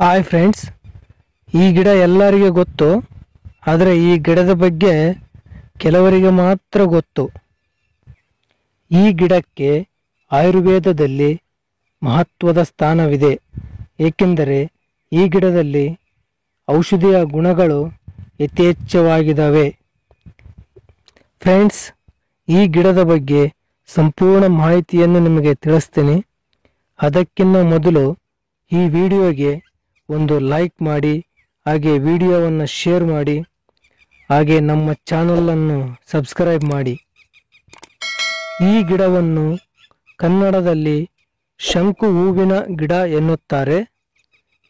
Hi friends, ಈ ಗಿಡ ಎಲ್ಲರಿಗೆ ಗೊತ್ತು. ಆದರೆ ಈ ಗಿಡದ ಬಗ್ಗೆ ಕೆಲವರಿಗೆ ಮಾತ್ರ ಗೊತ್ತು. ಈ ಗಿಡಕ್ಕೆ ಆಯುರ್ವೇದದಲ್ಲಿ ಮಹತ್ವದ ಸ್ಥಾನವಿದೆ. ಏಕೆಂದರೆ ಈ ಗಿಡದಲ್ಲಿ ಔಷಧಿಯ ಗುಣಗಳು ಯಥೇಚ್ಛವಾಗಿದ್ದಾವೆ. ಫ್ರೆಂಡ್ಸ್, ಈ ಗಿಡದ ಬಗ್ಗೆ ಸಂಪೂರ್ಣ ಮಾಹಿತಿಯನ್ನು ನಿಮಗೆ ತಿಳಿಸ್ತೀನಿ. ಅದಕ್ಕಿಂತ ಮೊದಲು ಈ ವಿಡಿಯೋಗೆ ಒಂದು ಲೈಕ್ ಮಾಡಿ, ಹಾಗೆ ವಿಡಿಯೋವನ್ನು ಶೇರ್ ಮಾಡಿ, ಹಾಗೆ ನಮ್ಮ ಚಾನಲನ್ನು ಸಬ್ಸ್ಕ್ರೈಬ್ ಮಾಡಿ. ಈ ಗಿಡವನ್ನು ಕನ್ನಡದಲ್ಲಿ ಶಂಕು ಹೂವಿನ ಗಿಡ ಎನ್ನುತ್ತಾರೆ.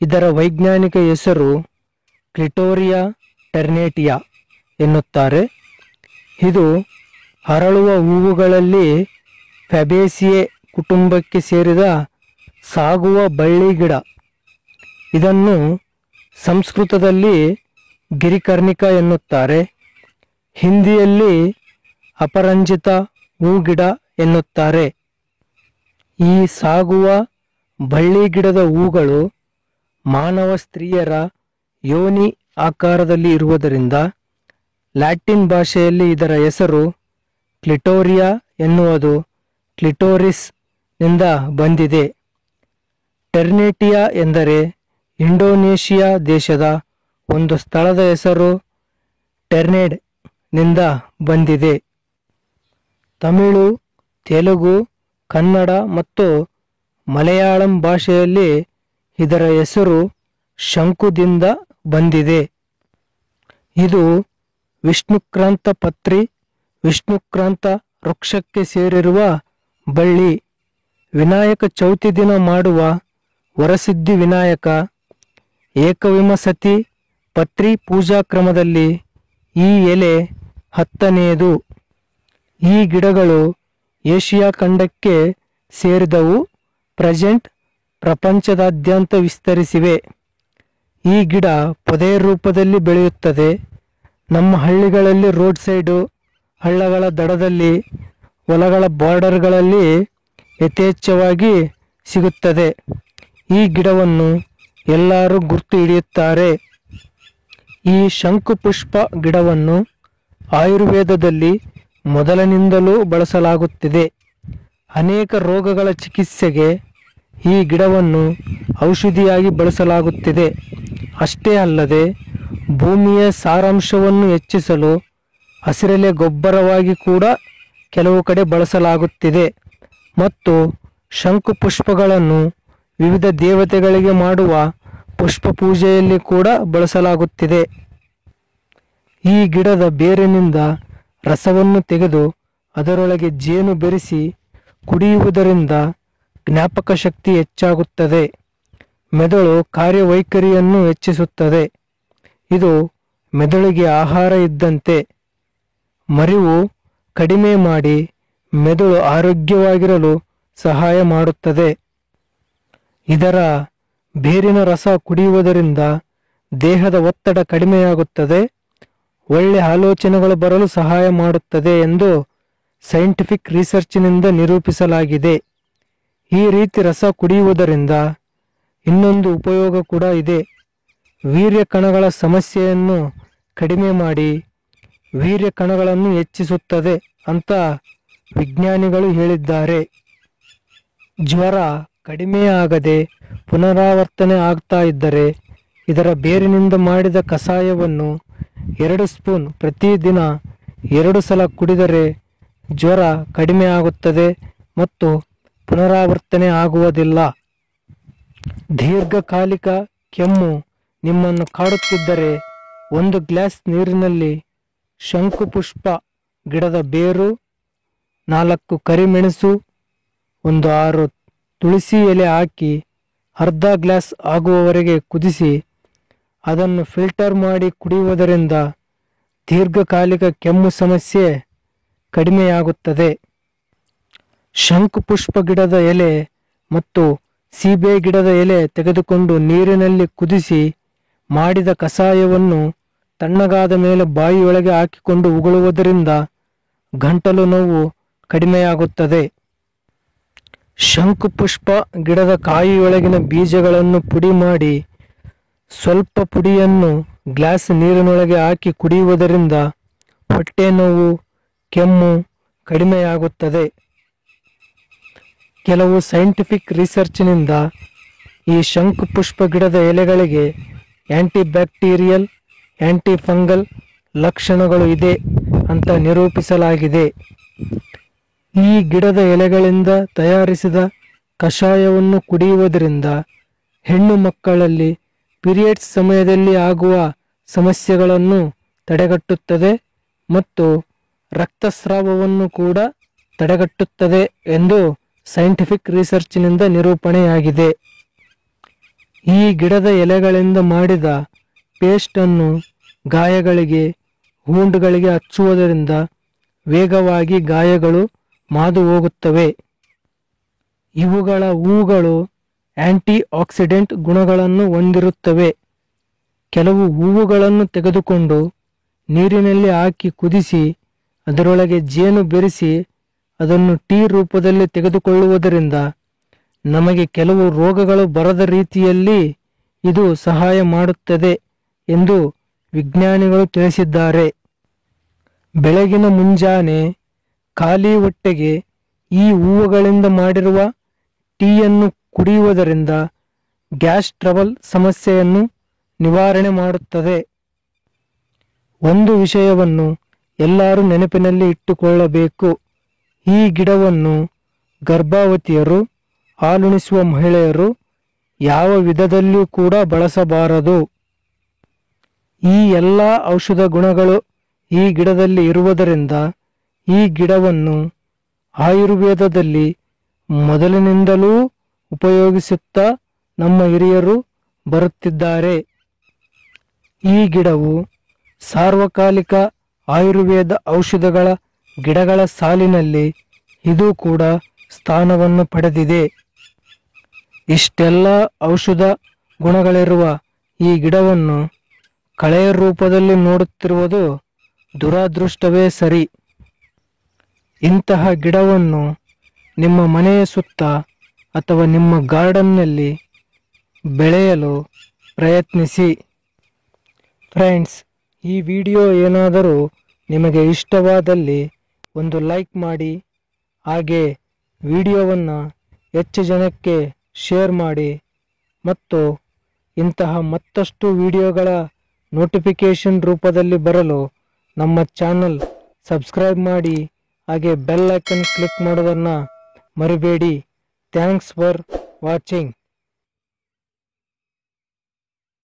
ಇದರ ವೈಜ್ಞಾನಿಕ ಹೆಸರು ಕ್ಲಿಟೋರಿಯಾ ಟರ್ನೇಟಿಯಾ ಎನ್ನುತ್ತಾರೆ. ಇದು ಅರಳುವ ಹೂವುಗಳಲ್ಲಿ ಫ್ಯಾಬೇಸಿಯೆ ಕುಟುಂಬಕ್ಕೆ ಸೇರಿದ ಸಾಗುವ ಬಳ್ಳಿ ಗಿಡ. ಇದನ್ನು ಸಂಸ್ಕೃತದಲ್ಲಿ ಗಿರಿಕರ್ಣಿಕ ಎನ್ನುತ್ತಾರೆ. ಹಿಂದಿಯಲ್ಲಿ ಅಪರಂಜಿತ ಹೂಗಿಡ ಎನ್ನುತ್ತಾರೆ. ಈ ಸಾಗುವ ಬಳ್ಳಿ ಗಿಡದ ಹೂಗಳು ಮಾನವ ಸ್ತ್ರೀಯರ ಯೋನಿ ಆಕಾರದಲ್ಲಿ ಇರುವುದರಿಂದ ಲ್ಯಾಟಿನ್ ಭಾಷೆಯಲ್ಲಿ ಇದರ ಹೆಸರು ಕ್ಲಿಟೋರಿಯಾ ಎನ್ನುವುದು ಕ್ಲಿಟೋರಿಸ್ ನಿಂದ ಬಂದಿದೆ. ಟರ್ನೇಟಿಯಾ ಎಂದರೆ ಇಂಡೋನೇಷಿಯಾ ದೇಶದ ಒಂದು ಸ್ಥಳದ ಹೆಸರು ಟೆರ್ನೆಡ್ ನಿಂದ ಬಂದಿದೆ. ತಮಿಳು, ತೆಲುಗು, ಕನ್ನಡ ಮತ್ತು ಮಲಯಾಳಂ ಭಾಷೆಯಲ್ಲಿ ಇದರ ಹೆಸರು ಶಂಕುದಿಂದ ಬಂದಿದೆ. ಇದು ವಿಷ್ಣುಕ್ರಾಂತ ಪತ್ರಿ, ವಿಷ್ಣುಕ್ರಾಂತ ವೃಕ್ಷಕ್ಕೆ ಸೇರಿರುವ ಬಳ್ಳಿ. ವಿನಾಯಕ ಚೌತಿ ದಿನ ಮಾಡುವ ವರಸಿದ್ಧಿ ವಿನಾಯಕ ಏಕವಿಂಶತಿ ಪತ್ರಿ ಪೂಜಾ ಕ್ರಮದಲ್ಲಿ ಈ ಎಲೆ 10ನೇದು. ಈ ಗಿಡಗಳು ಏಷಿಯಾ ಖಂಡಕ್ಕೆ ಸೇರಿದವು. ಪ್ರೆಸೆಂಟ್ ಪ್ರಪಂಚದಾದ್ಯಂತ ವಿಸ್ತರಿಸಿವೆ. ಈ ಗಿಡ ಪೊದೆಯ ರೂಪದಲ್ಲಿ ಬೆಳೆಯುತ್ತದೆ. ನಮ್ಮ ಹಳ್ಳಿಗಳಲ್ಲಿ ರೋಡ್ ಸೈಡು, ಹಳ್ಳಗಳ ದಡದಲ್ಲಿ, ಹೊಲಗಳ ಬಾರ್ಡರ್ಗಳಲ್ಲಿ ಯಥೇಚ್ಛವಾಗಿ ಸಿಗುತ್ತದೆ. ಈ ಗಿಡವನ್ನು ಎಲ್ಲರೂ ಗುರ್ತು ಹಿಡಿಯುತ್ತಾರೆ. ಈ ಶಂಕುಪುಷ್ಪ ಗಿಡವನ್ನು ಆಯುರ್ವೇದದಲ್ಲಿ ಮೊದಲಿನಿಂದಲೂ ಬಳಸಲಾಗುತ್ತಿದೆ. ಅನೇಕ ರೋಗಗಳ ಚಿಕಿತ್ಸೆಗೆ ಈ ಗಿಡವನ್ನು ಔಷಧಿಯಾಗಿ ಬಳಸಲಾಗುತ್ತಿದೆ. ಅಷ್ಟೇ ಅಲ್ಲದೆ ಭೂಮಿಯ ಸಾರಾಂಶವನ್ನು ಹೆಚ್ಚಿಸಲು ಹಸಿರೆಲೆ ಗೊಬ್ಬರವಾಗಿ ಕೂಡ ಕೆಲವು ಕಡೆ ಬಳಸಲಾಗುತ್ತಿದೆ. ಮತ್ತು ಶಂಕುಪುಷ್ಪಗಳನ್ನು ವಿವಿಧ ದೇವತೆಗಳಿಗೆ ಮಾಡುವ ಪುಷ್ಪ ಪೂಜೆಯಲ್ಲಿ ಕೂಡ ಬಳಸಲಾಗುತ್ತಿದೆ. ಈ ಗಿಡದ ಬೇರಿನಿಂದ ರಸವನ್ನು ತೆಗೆದು ಅದರೊಳಗೆ ಜೇನು ಬೆರೆಸಿ ಕುಡಿಯುವುದರಿಂದ ಜ್ಞಾಪಕ ಶಕ್ತಿ ಹೆಚ್ಚಾಗುತ್ತದೆ. ಮೆದುಳು ಕಾರ್ಯವೈಖರಿಯನ್ನು ಹೆಚ್ಚಿಸುತ್ತದೆ. ಇದು ಮೆದುಳಿಗೆ ಆಹಾರ ಇದ್ದಂತೆ. ಮರಿವು ಕಡಿಮೆ ಮಾಡಿ ಮೆದುಳು ಆರೋಗ್ಯವಾಗಿರಲು ಸಹಾಯ ಮಾಡುತ್ತದೆ. ಇದರ ಬೇರಿನ ರಸ ಕುಡಿಯುವುದರಿಂದ ದೇಹದ ಒತ್ತಡ ಕಡಿಮೆಯಾಗುತ್ತದೆ. ಒಳ್ಳೆ ಆಲೋಚನೆಗಳು ಬರಲು ಸಹಾಯ ಮಾಡುತ್ತದೆ ಎಂದು ಸೈಂಟಿಫಿಕ್ ರಿಸರ್ಚ್ನಿಂದ ನಿರೂಪಿಸಲಾಗಿದೆ. ಈ ರೀತಿ ರಸ ಕುಡಿಯುವುದರಿಂದ ಇನ್ನೊಂದು ಉಪಯೋಗ ಕೂಡ ಇದೆ. ವೀರ್ಯ ಕಣಗಳ ಸಮಸ್ಯೆಯನ್ನು ಕಡಿಮೆ ಮಾಡಿ ವೀರ್ಯ ಕಣಗಳನ್ನು ಹೆಚ್ಚಿಸುತ್ತದೆ ಅಂತ ವಿಜ್ಞಾನಿಗಳು ಹೇಳಿದ್ದಾರೆ. ಜ್ವರ ಕಡಿಮೆ ಆಗದೆ ಪುನರಾವರ್ತನೆ ಆಗ್ತಾ ಇದ್ದರೆ ಇದರ ಬೇರಿನಿಂದ ಮಾಡಿದ ಕಷಾಯವನ್ನು 2 ಸ್ಪೂನ್ ಪ್ರತಿದಿನ 2 ಸಲ ಕುಡಿದರೆ ಜ್ವರ ಕಡಿಮೆ ಆಗುತ್ತದೆ ಮತ್ತು ಪುನರಾವರ್ತನೆ ಆಗುವುದಿಲ್ಲ. ದೀರ್ಘಕಾಲಿಕ ಕೆಮ್ಮು ನಿಮ್ಮನ್ನು ಕಾಡುತ್ತಿದ್ದರೆ 1 ಗ್ಲಾಸ್ ನೀರಿನಲ್ಲಿ ಶಂಕುಪುಷ್ಪ ಗಿಡದ ಬೇರು, 4 ಕರಿಮೆಣಸು, 6 ತುಳಸಿ ಎಲೆ ಹಾಕಿ ಅರ್ಧ ಗ್ಲಾಸ್ ಆಗುವವರೆಗೆ ಕುದಿಸಿ ಅದನ್ನು ಫಿಲ್ಟರ್ ಮಾಡಿ ಕುಡಿಯುವುದರಿಂದ ದೀರ್ಘಕಾಲಿಕ ಕೆಮ್ಮು ಸಮಸ್ಯೆ ಕಡಿಮೆಯಾಗುತ್ತದೆ. ಶಂಕುಪುಷ್ಪ ಗಿಡದ ಎಲೆ ಮತ್ತು ಸೀಬೆ ಗಿಡದ ಎಲೆ ತೆಗೆದುಕೊಂಡು ನೀರಿನಲ್ಲಿ ಕುದಿಸಿ ಮಾಡಿದ ಕಷಾಯವನ್ನು ತಣ್ಣಗಾದ ಮೇಲೆ ಬಾಯಿಯೊಳಗೆ ಹಾಕಿಕೊಂಡು ಉಗುಳುವುದರಿಂದ ಗಂಟಲು ನೋವು ಕಡಿಮೆಯಾಗುತ್ತದೆ. ಶಂಕುಪುಷ್ಪ ಗಿಡದ ಕಾಯಿಯೊಳಗಿನ ಬೀಜಗಳನ್ನು ಪುಡಿ ಮಾಡಿ ಸ್ವಲ್ಪ ಪುಡಿಯನ್ನು ಗ್ಲಾಸ್ ನೀರಿನೊಳಗೆ ಹಾಕಿ ಕುಡಿಯುವುದರಿಂದ ಹೊಟ್ಟೆ ನೋವು, ಕೆಮ್ಮು ಕಡಿಮೆಯಾಗುತ್ತದೆ. ಕೆಲವು ಸೈಂಟಿಫಿಕ್ ರಿಸರ್ಚ್ನಿಂದ ಈ ಶಂಖುಪುಷ್ಪ ಗಿಡದ ಎಲೆಗಳಿಗೆ ಆಂಟಿಬ್ಯಾಕ್ಟೀರಿಯಲ್, ಆಂಟಿಫಂಗಲ್ ಲಕ್ಷಣಗಳು ಇದೆ ಅಂತ ನಿರೂಪಿಸಲಾಗಿದೆ. ಈ ಗಿಡದ ಎಲೆಗಳಿಂದ ತಯಾರಿಸಿದ ಕಷಾಯವನ್ನು ಕುಡಿಯುವುದರಿಂದ ಹೆಣ್ಣು ಮಕ್ಕಳಲ್ಲಿ ಪೀರಿಯಡ್ಸ್ ಸಮಯದಲ್ಲಿ ಆಗುವ ಸಮಸ್ಯೆಗಳನ್ನು ತಡೆಗಟ್ಟುತ್ತದೆ ಮತ್ತು ರಕ್ತಸ್ರಾವವನ್ನು ಕೂಡ ತಡೆಗಟ್ಟುತ್ತದೆ ಎಂದು ಸೈಂಟಿಫಿಕ್ ರಿಸರ್ಚ್ನಿಂದ ನಿರೂಪಣೆಯಾಗಿದೆ. ಈ ಗಿಡದ ಎಲೆಗಳಿಂದ ಮಾಡಿದ ಪೇಸ್ಟನ್ನು ಗಾಯಗಳಿಗೆ, ವೂಂಡ್ಗಳಿಗೆ ಹಚ್ಚುವುದರಿಂದ ವೇಗವಾಗಿ ಗಾಯಗಳು ಮಾದು ಹೋಗುತ್ತವೆ. ಇವುಗಳ ಹೂಗಳು ಆಂಟಿ ಆಕ್ಸಿಡೆಂಟ್ ಗುಣಗಳನ್ನು ಹೊಂದಿರುತ್ತವೆ. ಕೆಲವು ಹೂವುಗಳನ್ನು ತೆಗೆದುಕೊಂಡು ನೀರಿನಲ್ಲಿ ಹಾಕಿ ಕುದಿಸಿ ಅದರೊಳಗೆ ಜೇನು ಬೆರೆಸಿ ಅದನ್ನು ಟೀ ರೂಪದಲ್ಲಿ ತೆಗೆದುಕೊಳ್ಳುವುದರಿಂದ ನಮಗೆ ಕೆಲವು ರೋಗಗಳು ಬರದ ರೀತಿಯಲ್ಲಿ ಇದು ಸಹಾಯ ಮಾಡುತ್ತದೆ ಎಂದು ವಿಜ್ಞಾನಿಗಳು ತಿಳಿಸಿದ್ದಾರೆ. ಬೆಳಗಿನ ಮುಂಜಾನೆ ಖಾಲಿ ಹೊಟ್ಟೆಗೆ ಈ ಹೂವುಗಳಿಂದ ಮಾಡಿರುವ ಟೀಯನ್ನು ಕುಡಿಯುವುದರಿಂದ ಗ್ಯಾಸ್ ಟ್ರಬಲ್ ಸಮಸ್ಯೆಯನ್ನು ನಿವಾರಣೆ ಮಾಡುತ್ತದೆ. ಒಂದು ವಿಷಯವನ್ನು ಎಲ್ಲರೂ ನೆನಪಿನಲ್ಲಿ ಇಟ್ಟುಕೊಳ್ಳಬೇಕು. ಈ ಗಿಡವನ್ನು ಗರ್ಭವತಿಯರು, ಹಾಲುಣಿಸುವ ಮಹಿಳೆಯರು ಯಾವ ವಿಧದಲ್ಲಿಯೂ ಕೂಡ ಬಳಸಬಾರದು. ಈ ಎಲ್ಲ ಔಷಧ ಗುಣಗಳು ಈ ಗಿಡದಲ್ಲಿ ಇರುವುದರಿಂದ ಈ ಗಿಡವನ್ನು ಆಯುರ್ವೇದದಲ್ಲಿ ಮೊದಲಿನಿಂದಲೂ ಉಪಯೋಗಿಸುತ್ತಾ ನಮ್ಮ ಹಿರಿಯರು ಬರುತ್ತಿದ್ದಾರೆ. ಈ ಗಿಡವು ಸಾರ್ವಕಾಲಿಕ ಆಯುರ್ವೇದ ಔಷಧಗಳ ಗಿಡಗಳ ಸಾಲಿನಲ್ಲಿ ಇದು ಕೂಡ ಸ್ಥಾನವನ್ನು ಪಡೆದಿದೆ. ಇಷ್ಟೆಲ್ಲ ಔಷಧ ಗುಣಗಳಿರುವ ಈ ಗಿಡವನ್ನು ಕಳೆಯ ರೂಪದಲ್ಲಿ ನೋಡುತ್ತಿರುವುದು ದುರಾದೃಷ್ಟವೇ ಸರಿ. ಇಂತಹ ಗಿಡವನ್ನು ನಿಮ್ಮ ಮನೆಯ ಸುತ್ತ ಅಥವಾ ನಿಮ್ಮ ಗಾರ್ಡನ್ನಲ್ಲಿ ಬೆಳೆಯಲು ಪ್ರಯತ್ನಿಸಿ. ಫ್ರೆಂಡ್ಸ್, ಈ ವಿಡಿಯೋ ಏನಾದರೂ ನಿಮಗೆ ಇಷ್ಟವಾದಲ್ಲಿ ಒಂದು ಲೈಕ್ ಮಾಡಿ, ಹಾಗೆ ವಿಡಿಯೋವನ್ನು ಹೆಚ್ಚು ಜನಕ್ಕೆ ಶೇರ್ ಮಾಡಿ ಮತ್ತು ಇಂತಹ ಮತ್ತಷ್ಟು ವಿಡಿಯೋಗಳ ನೋಟಿಫಿಕೇಷನ್ ರೂಪದಲ್ಲಿ ಬರಲು ನಮ್ಮ ಚಾನಲ್ ಸಬ್ಸ್ಕ್ರೈಬ್ ಮಾಡಿ, ಹಾಗೆ ಬೆಲ್ ಐಕನ್ ಕ್ಲಿಕ್ ಮಾಡೋದನ್ನು ಮರಿಬೇಡಿ. Thanks for watching.